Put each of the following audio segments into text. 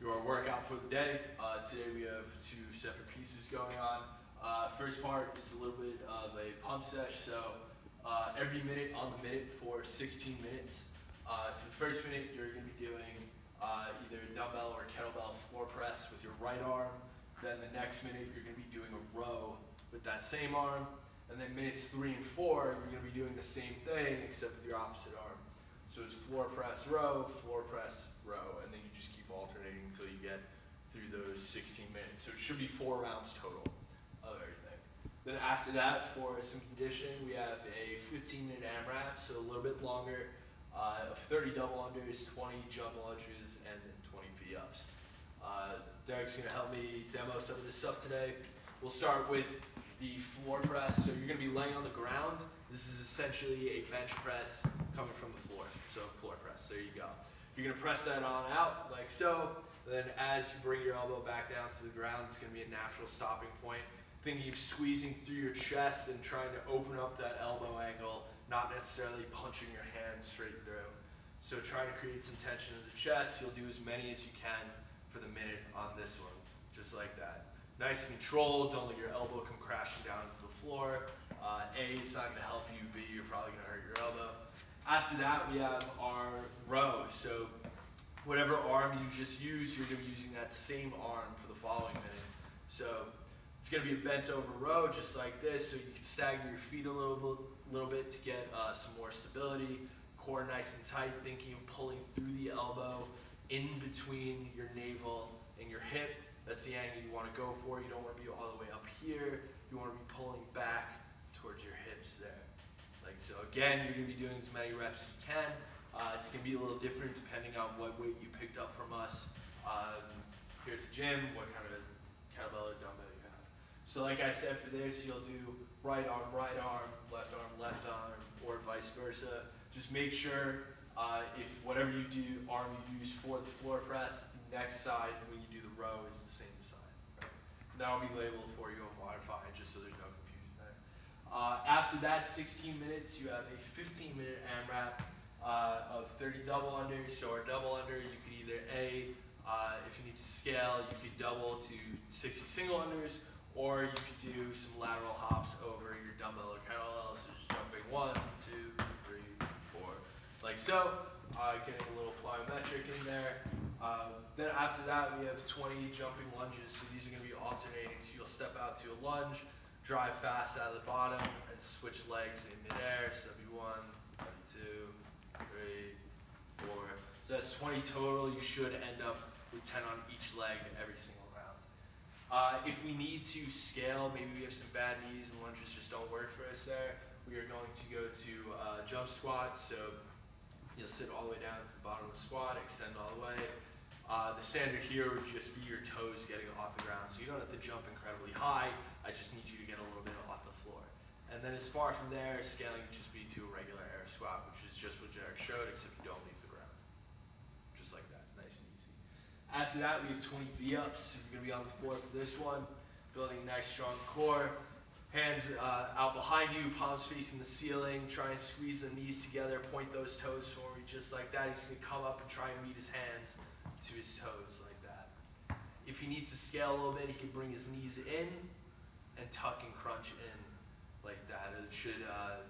your workout for the day. Today we have two separate pieces going on. First part is a little bit of a pump sesh, so every minute on the minute for 16 minutes. For the first minute, you're going to be doing either a dumbbell or kettlebell floor press with your right arm. Then the next minute, you're going to be doing a row with that same arm. And then minutes 3 and 4, you're going to be doing the same thing except with your opposite arm. So it's floor press, row, and then you just keep alternating until you get through those 16 minutes. So it should be 4 rounds total of everything. Then after that, for some conditioning, we have a 15-minute AMRAP, so a little bit longer, of 30 double unders, 20 jump lunges, and then 20 V-ups. Derek's going to help me demo some of this stuff today. We'll start with the floor press. So you're going to be laying on the ground. This is essentially a bench press coming from the floor. So floor press, there you go. You're going to press that on out like so. Then as you bring your elbow back down to the ground, it's going to be a natural stopping point. Thinking of squeezing through your chest and trying to open up that elbow angle, not necessarily punching your hand straight through. So trying to create some tension in the chest. You'll do as many as you can for the minute on this one, just like that. Nice and controlled, don't let your elbow come crashing down into the floor. A, it's not going to help you. B, you're probably going to hurt your elbow. After that, we have our row. So whatever arm you just used, you're going to be using that same arm for the following minute. So it's going to be a bent over row, just like this, so you can stagger your feet a little bit to get some more stability. Core nice and tight, thinking of pulling through the elbow in between your navel and your hip. That's the angle you want to go for. You don't want to be all the way up here. You want to be pulling back towards your hips there. Like so. Again, you're going to be doing as many reps as you can. It's going to be a little different depending on what weight you picked up from us here at the gym, what kind of kettlebell or dumbbell you have. So like I said, for this, you'll do right arm, left arm, or vice versa. Just make sure if whatever you do, arm you use for the floor press, the next side when you do the row is the same side. Right? And that will be labeled for you on Wi-Fi just so there's no confusion there. After that 16 minutes, you have a 15-minute AMRAP of 30 double unders. So our double under, you could either if you need to scale, you could double to 60 single unders, or you could do some lateral hops over your dumbbell or kettlebell. So just jumping 1, 2, 3, 4, like so. Getting a little plyometric in there. Then after that, we have 20 jumping lunges. So these are going to be alternating. So you'll step out to a lunge, drive fast out of the bottom, and switch legs in midair. So that'll be 1, 2, 3, 4. So that's 20 total. You should end up with 10 on each leg every single round. If we need to scale, maybe we have some bad knees and lunges just don't work for us there, we are going to go to jump squat. So you'll sit all the way down to the bottom of the squat, extend all the way. The standard here would just be your toes getting off the ground. So you don't have to jump incredibly high. I just need you to get a little bit off the floor. And then as far from there, scaling would just be to a regular air squat, which is just what Derek showed, except you don't leave the ground. Just like that, nice and easy. After that, we have 20 V-ups. You're going to be on the floor for this one. Building a nice, strong core. Hands out behind you, palms facing the ceiling. Try and squeeze the knees together. Point those toes for me, just like that. He's going to come up and try and meet his hands to his toes, like that. If he needs to scale a little bit, he can bring his knees in and tuck and crunch in, like that. It should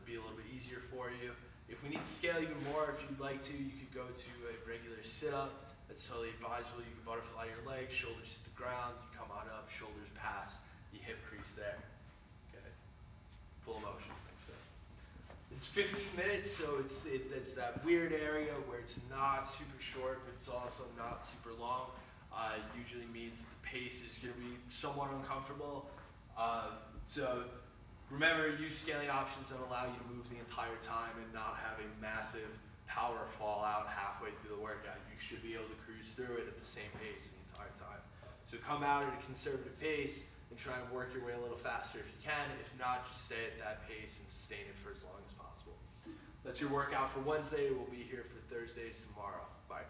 be a little bit easier for you. If we need to scale even more, if you'd like to, you could go to a regular sit-up. That's totally advisable. You can butterfly your legs, shoulders hit the ground. You come on up, shoulders pass, the hip crease there. Full motion, like so. It's 15 minutes, so it's that weird area where it's not super short, but it's also not super long. Usually means the pace is going to be somewhat uncomfortable. So remember, use scaling options that allow you to move the entire time and not have a massive power fallout halfway through the workout. You should be able to cruise through it at the same pace the entire time. So come out at a conservative pace and try and work your way a little faster if you can. If not, just stay at that pace and sustain it for as long as possible. That's your workout for Wednesday. We'll be here for Thursdays tomorrow. Bye.